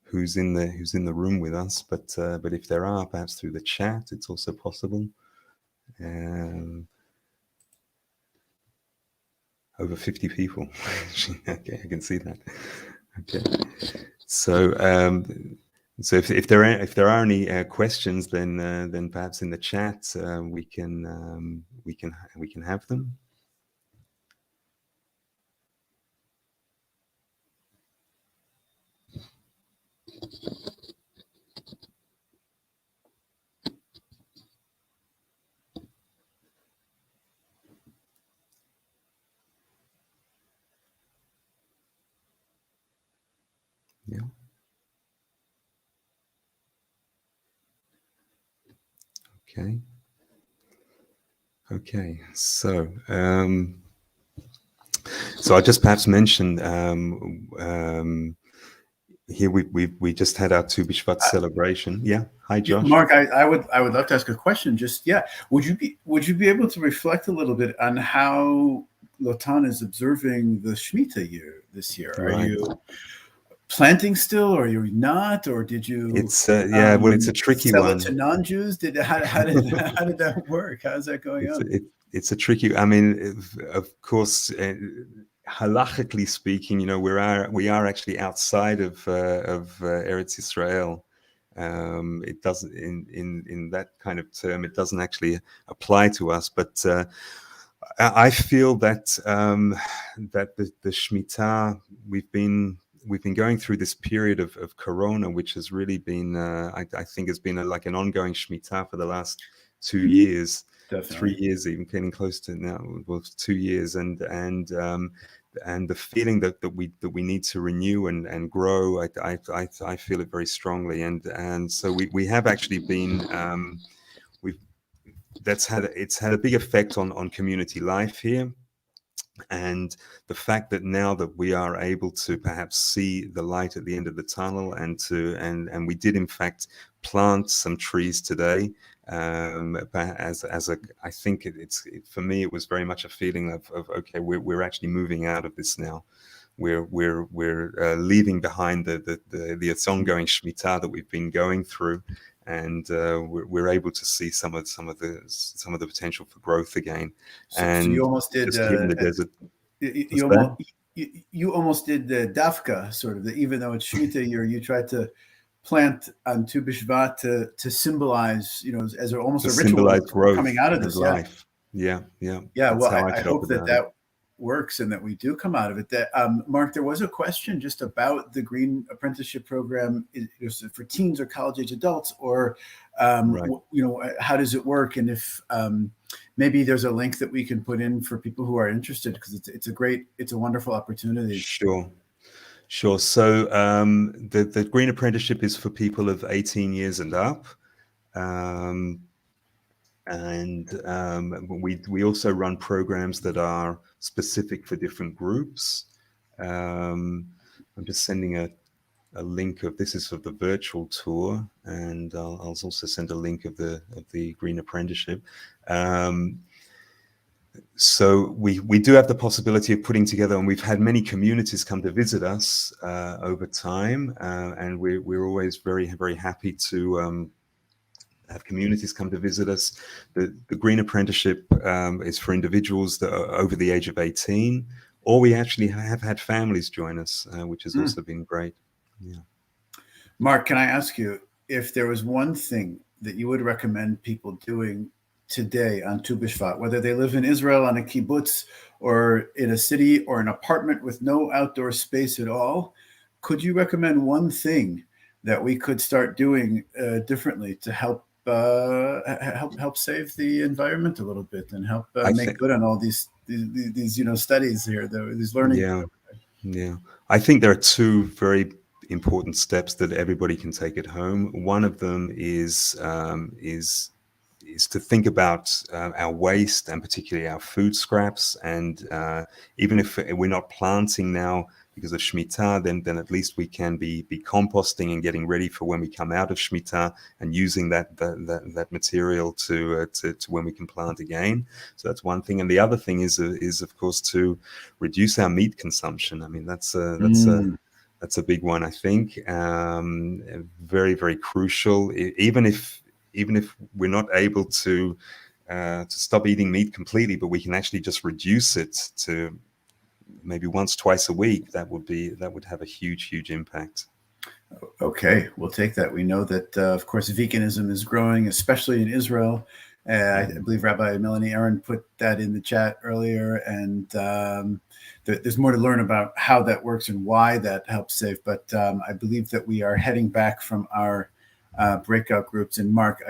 H: who's in the room with us, but if there are, perhaps through the chat, it's also possible. Over 50 people. Okay, I can see that. Okay, so if there are any questions, then perhaps in the chat we can have them. Yeah. Okay. Okay. So I just perhaps mentioned here we just had our Tu BShvat celebration. Yeah. Hi, Josh.
D: Mark, I would love to ask a question. Just would you be able to reflect a little bit on how Lotan is observing the Shemitah year this year?
H: Right.
D: Are you planting still, or you're not, or did you?
H: It's well, it's a tricky
D: sell
H: one.
D: it to non-Jews. How did that work? How's that going on?
H: It's a tricky. I mean, of course, halachically speaking, you know, we are actually outside of Eretz Israel. It doesn't in that kind of term. It doesn't actually apply to us, but. I feel that that the Shemitah, we've been going through this period of Corona, which has really been, I think, has been like an ongoing Shemitah for the last 2 years,
D: Definitely.
H: 3 years, even getting close to now, well, 2 years, and the feeling that we need to renew and grow, I feel it very strongly, and so we have actually been. It's had a big effect on community life here, and the fact that now that we are able to perhaps see the light at the end of the tunnel, and we did in fact plant some trees today, as a I think for me it was very much a feeling of okay, we're actually moving out of this now. We're leaving behind the ongoing Shemitah that we've been going through, and we're able to see some of the potential for growth again.
D: So you almost did
H: the desert.
D: You almost did the dafka, sort of. Even though it's Shemitah year, you tried to plant on Tu BShvat to symbolize, you know, as almost a ritual
H: growth
D: coming out of this
H: life. Yeah.
D: Well, I hope that works and that we do come out of it. That Mark, there was a question just about the Green Apprenticeship Program. Is it for teens or college age adults, or
H: right.
D: You know, how does it work? And if maybe there's a link that we can put in for people who are interested, because it's a wonderful opportunity.
H: Sure. So the Green Apprenticeship is for people of 18 years and up. We also run programs that are specific for different groups. I'm just sending a link of this is for the virtual tour, and I'll also send a link of the Green Apprenticeship. So we do have the possibility of putting together, and we've had many communities come to visit us over time, and we're always very, very happy to have communities come to visit us. The Green Apprenticeship is for individuals that are over the age of 18, or we actually have had families join us, which has also been great. Yeah.
D: Mark, can I ask you if there was one thing that you would recommend people doing today on Tu BShvat, whether they live in Israel on a kibbutz or in a city or an apartment with no outdoor space at all? Could you recommend one thing that we could start doing differently to help save the environment a little bit and help make good on all these studies here, these learning?
H: Yeah. I think there are two very important steps that everybody can take at home. One of them is to think about our waste, and particularly our food scraps. And even if we're not planting now because of Shemitah, then at least we can be composting and getting ready for when we come out of Shemitah, and using that material to when we can plant again. So that's one thing. And the other thing is of course to reduce our meat consumption. I mean, that's a big one, I think. Very, very crucial. Even if we're not able to stop eating meat completely, but we can actually just reduce it to maybe once, twice a week, that would have a huge impact.
D: Okay, we'll take that. We know that, of course, veganism is growing, especially in Israel. I believe Rabbi Melanie Aaron put that in the chat earlier, and there's more to learn about how that works and why that helps save. But I believe that we are heading back from our breakout groups. And Mark,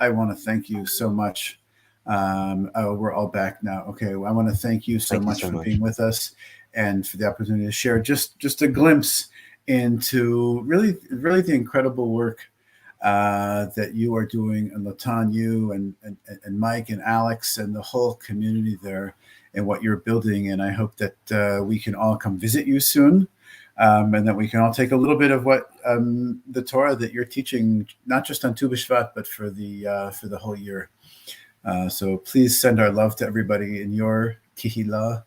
D: I want to thank you so much. We're all back now. Okay, I want to thank you so much for being with us and for the opportunity to share just a glimpse into really the incredible work that you are doing, and Latan, you and Mike and Alex and the whole community there, and what you're building. And I hope that we can all come visit you soon, and that we can all take a little bit of what the Torah that you're teaching, not just on Tu BShvat, but for the whole year. So please send our love to everybody in your kihila,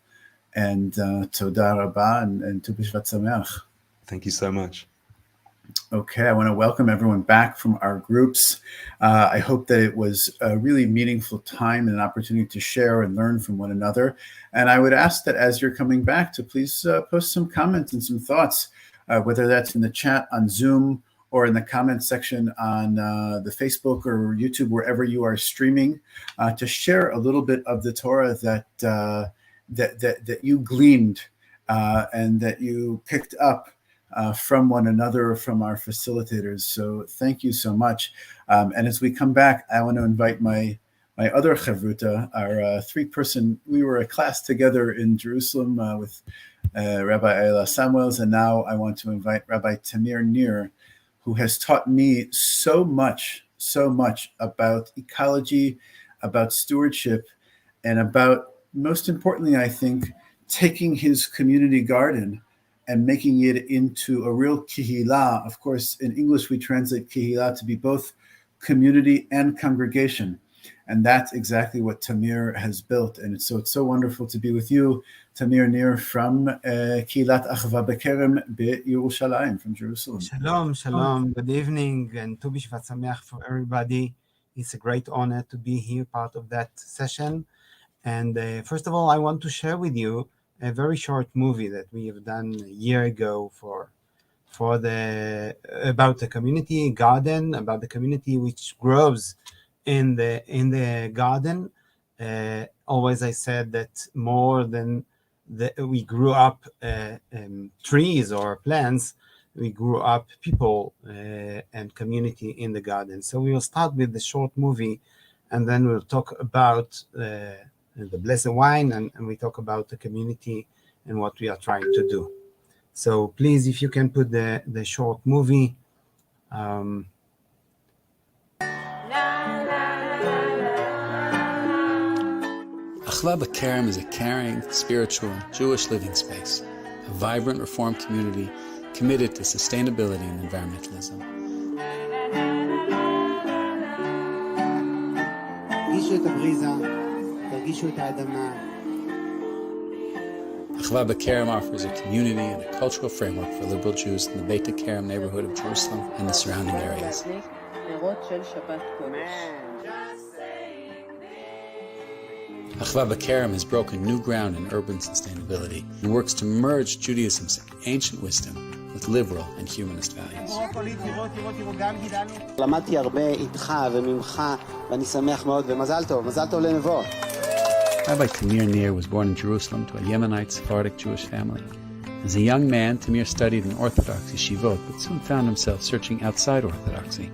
D: and toda rabba, and Tu BShvat sameach.
H: Thank you so much.
D: Okay, I want to welcome everyone back from our groups. I hope that it was a really meaningful time and an opportunity to share and learn from one another. And I would ask that as you're coming back to please post some comments and some thoughts, whether that's in the chat on Zoom or in the comment section on the Facebook or YouTube, wherever you are streaming, to share a little bit of the Torah that you gleaned and that you picked up from one another, from our facilitators. So thank you so much. And as we come back, I want to invite my other chavruta, our three-person, we were a class together in Jerusalem with Rabbi Ayla Samuels, and now I want to invite Rabbi Tamir Nir, who has taught me so much about ecology, about stewardship, and about, most importantly, I think, taking his community garden and making it into a real kihila. Of course, in English, we translate kihila to be both community and congregation. And that's exactly what Tamir has built. And it's so wonderful to be with you, Tamir Nir, from Kihilat Achva Bekerem Yerushalayim, from Jerusalem.
M: Shalom. Good evening, and Tu BShvat Sameach for everybody. It's a great honor to be here, part of that session. And first of all, I want to share with you a very short movie that we have done a year ago about the community garden, about the community which grows in the garden. Always I said that more than we grew up trees or plants, we grew up people and community in the garden. So we will start with the short movie, and then we'll talk about the blessed wine, and we talk about the community and what we are trying to do. So please, if you can put the short movie.
N: Achva B'Kerem is a caring, spiritual, Jewish living space, a vibrant Reform community committed to sustainability and environmentalism. Achva B'Kerem offers a community and a cultural framework for liberal Jews in the Beit HaKerem neighborhood of Jerusalem and the surrounding areas. Achva B'Kerem has broken new ground in urban sustainability and works to merge Judaism's ancient wisdom with liberal and humanist values.
O: למדתי הרבה איתך וממך, ואני שמח מאוד, ומזל טוב לנבו.
N: Rabbi Tamir Nir was born in Jerusalem to a Yemenite Sephardic Jewish family. As a young man, Tamir studied in Orthodox yeshivot, but soon found himself searching outside Orthodoxy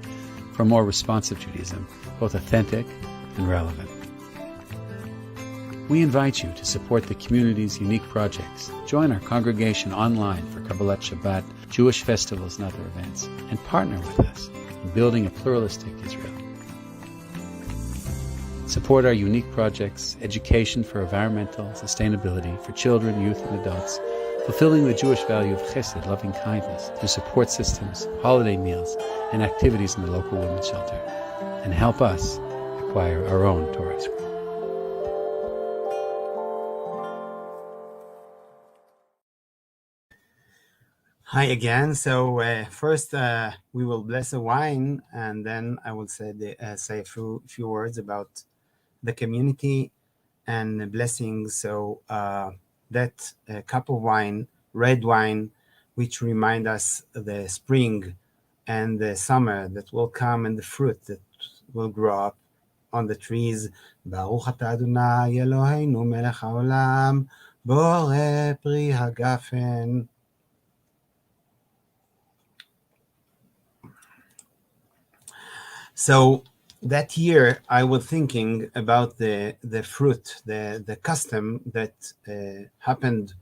N: for more responsive Judaism, both authentic and relevant. We invite you to support the community's unique projects. Join our congregation online for Kabbalat Shabbat, Jewish festivals and other events, and partner with us in building a pluralistic Israel. Support our unique projects, education for environmental sustainability for children, youth, and adults, fulfilling the Jewish value of chesed, loving kindness, through support systems, holiday meals, and activities in the local women's shelter, and help us acquire our own Torah scroll.
M: Hi again. So first we will bless a wine, and then I will say a few words about the community and the blessings. So that cup of wine, red wine, which remind us the spring and the summer that will come, and the fruit that will grow up on the trees. Baruch atah Adonai Eloheinu melech haolam, borei pri hagafen. So that year, I was thinking about the fruit, the custom that happened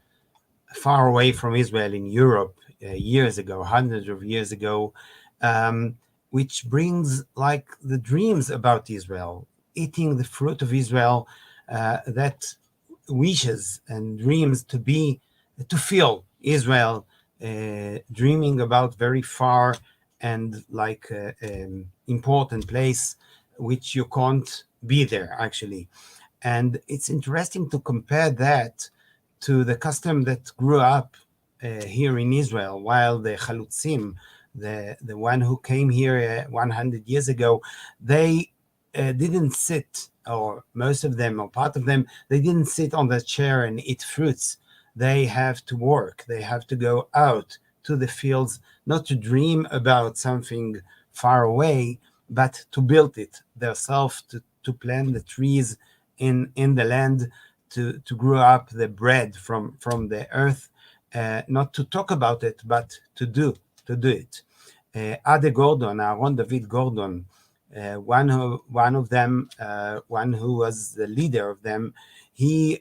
M: far away from Israel in Europe years ago, hundreds of years ago, which brings like the dreams about Israel, eating the fruit of Israel, that wishes and dreams to feel Israel, dreaming about very far and like important place which you can't be there actually. And it's interesting to compare that to the custom that grew up here in Israel, while the Chalutzim, the one who came here 100 years ago, they didn't sit, or most of them, or part of them, they didn't sit on the chair and eat fruits. They have to work. They have to go out to the fields, not to dream about something far away, but to build it themselves, to plant the trees in the land, to grow up the bread from the earth, not to talk about it, but to do it. Ade Gordon, Aaron David Gordon, one of them, one who was the leader of them, he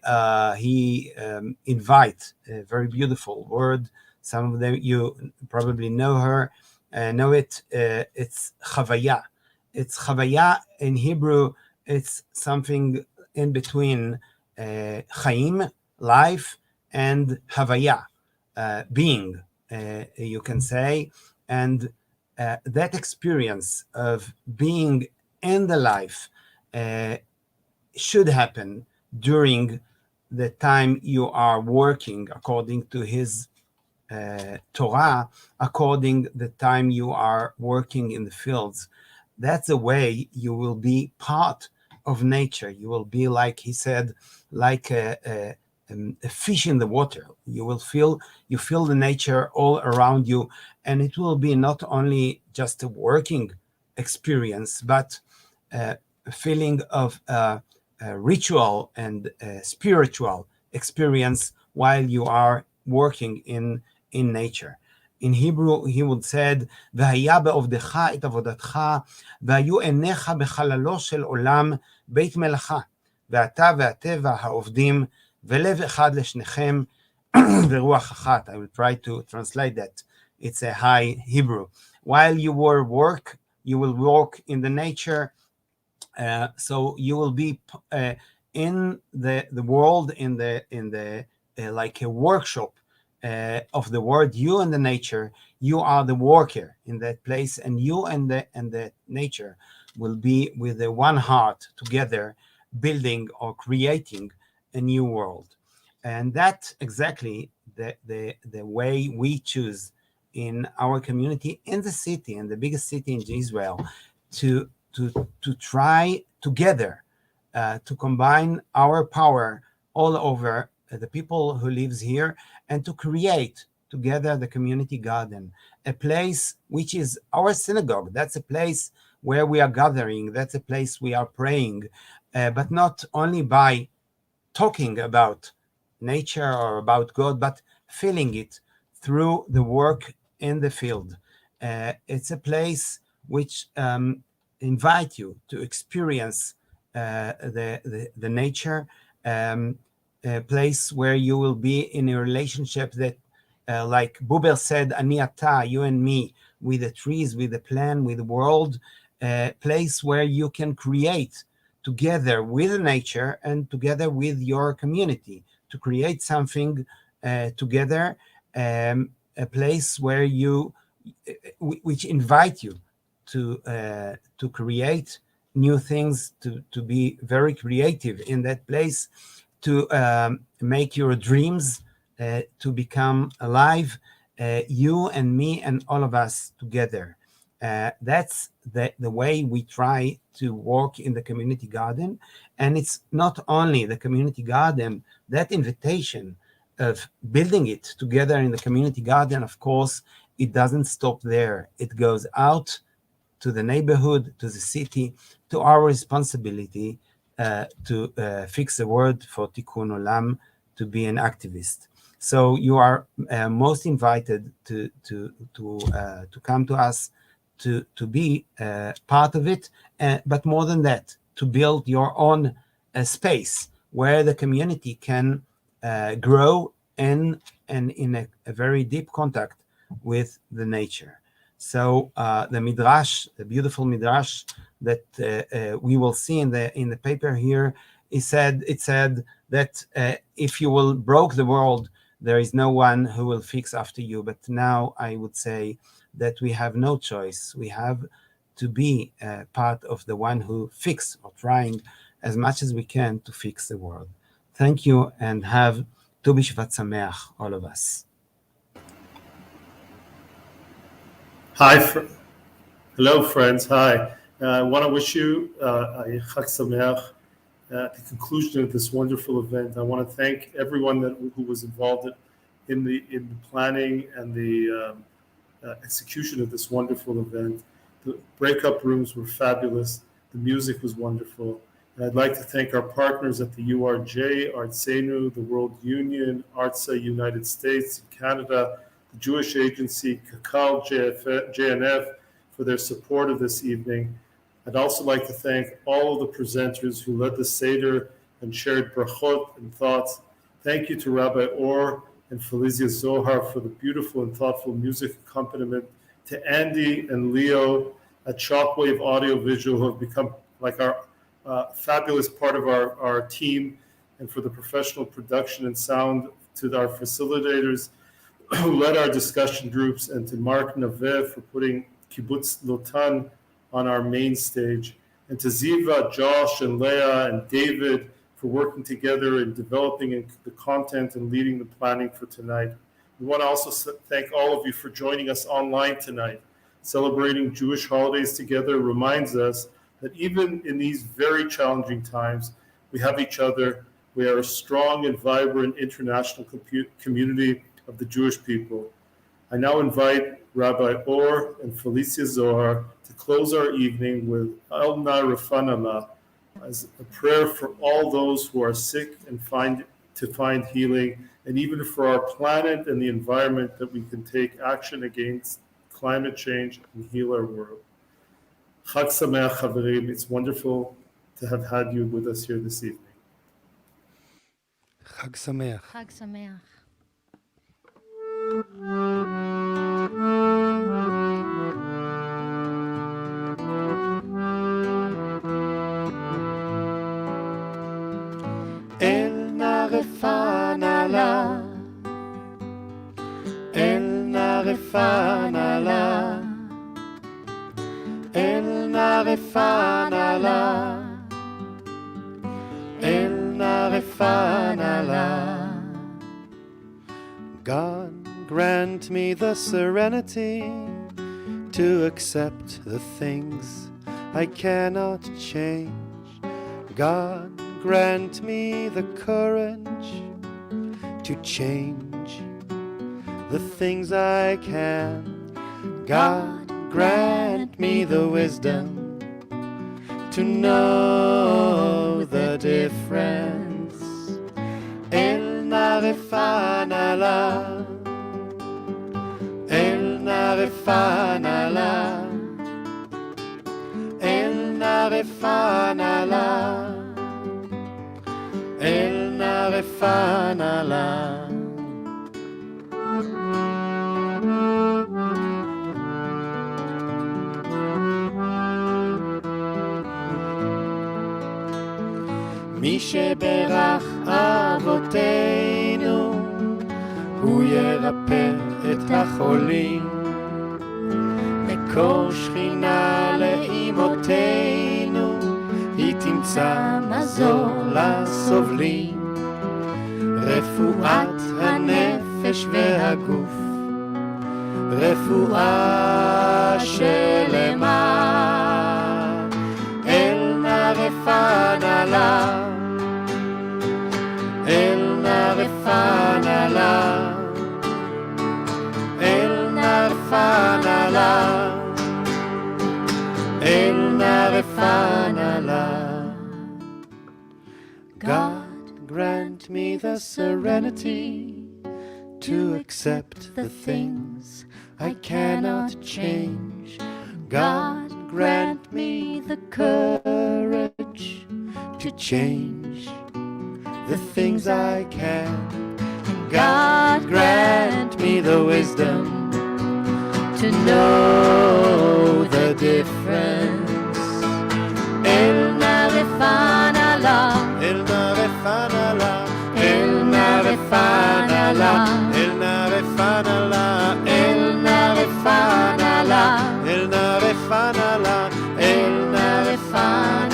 M: invite a very beautiful word. Some of them you probably know her, know it. It's chavaya. It's chavaya in Hebrew. It's something in between chaim, life, and havaya, being, you can say. And that experience of being in the life should happen during the time you are working according to his Torah, according the time you are working in the fields. That's the way you will be part of nature. You will be, like he said, like a fish in the water. You feel the nature all around you, and it will be not only just a working experience, but a feeling of a ritual and spiritual experience while you are working in nature. In Hebrew, he would said, והיה בעובדך את עבודתך, והיו עיניך בחללו של עולם בית מלאכה, ואתה והטבע העובדים, ולב אחד לשניכם, ורוח אחת. I will try to translate that. It's a high Hebrew. While you will work in the nature, so you will be in the world, in the like a workshop of the world. You and the nature, you are the worker in that place, and you and the nature will be with the one heart together, building or creating a new world. And that's exactly the way we choose in our community, in the city, in the biggest city in Israel, to try together to combine our power all over the people who lives here, and to create together the community garden, a place which is our synagogue. That's a place where we are gathering. That's a place we are praying, but not only by talking about nature or about God, but feeling it through the work in the field. It's a place which invite you to experience the nature, a place where you will be in a relationship that, like Buber said, Ani ata, you and me, with the trees, with the plant, with the world, a place where you can create together with nature and together with your community, to create something together, a place where which invite you to create new things, to be very creative in that place, to make your dreams to become alive, you and me and all of us together. That's the way we try to work in the community garden. And it's not only the community garden, that invitation of building it together in the community garden, of course, it doesn't stop there. It goes out to the neighborhood, to the city, to our responsibility to fix the world, for Tikkun Olam, to be an activist. So you are most invited to come to us, to be part of it, but more than that, to build your own space where the community can grow in a very deep contact with the nature. So the midrash, the beautiful midrash that we will see in the paper here, it said that if you will broke the world, there is no one who will fix after you. But now I would say that we have no choice. We have to be part of the one who fix, or trying as much as we can to fix the world. Thank you, and have Tu BShvat Sameach, all of us.
P: Hello, friends. Hi. I want to wish you a Chag Sameach at the conclusion of this wonderful event. I want to thank everyone who was involved in the planning and the execution of this wonderful event. The breakup rooms were fabulous. The music was wonderful. And I'd like to thank our partners at the URJ, Artsenu, the World Union, ARTSA United States, Canada, the Jewish Agency, Kakal, JNF, for their support of this evening. I'd also like to thank all of the presenters who led the seder and shared brachot and thoughts. Thank you to Rabbi Or and Felicia Zohar for the beautiful and thoughtful music accompaniment, to Andy and Leo at Shockwave Audio Visual, who have become like our fabulous part of our team, and for the professional production and sound, to our facilitators who led our discussion groups, and to Mark Navev for putting Kibbutz Lotan on our main stage, and to Ziva, Josh, and Leah, and David for working together in developing the content and leading the planning for tonight. We want to also thank all of you for joining us online tonight. Celebrating Jewish holidays together reminds us that even in these very challenging times, we have each other. We are a strong and vibrant international community of the Jewish people. I now invite Rabbi Or and Felicia Zohar to close our evening with El Na Refanala, as a prayer for all those who are sick and find healing, and even for our planet and the environment, that we can take action against climate change and heal our world. Chag Sameach, Chaverim. It's wonderful to have had you with us here this evening.
F: Chag Sameach.
A: Chag Sameach.
F: El na refanala, El na refanala, El na refanala, El na refanala. God grant me the serenity to accept the things I cannot change. God grant me the courage to change the things I can. God grant me the wisdom to know the difference. El na refanala, El na refanala, El na refanala, El na refanala. מי שברך אבותינו, הוא ירפא את החולים. מקור שכינה לאמותינו, היא תמצא מזור לסובלים. רפואת הנפש והגוף, רפואה שלמה. אל נא רפנלה, אל נא רפנלה, אל נא רפנלה, אל נא רפנלה. God grant me the serenity to accept the things I cannot change. God grant me the courage to change the things I can. God grant me the wisdom to know the difference. El na refanala, El na refanala, El na refanala, El na refanala, El na refanala, El na refanala, El na refanala.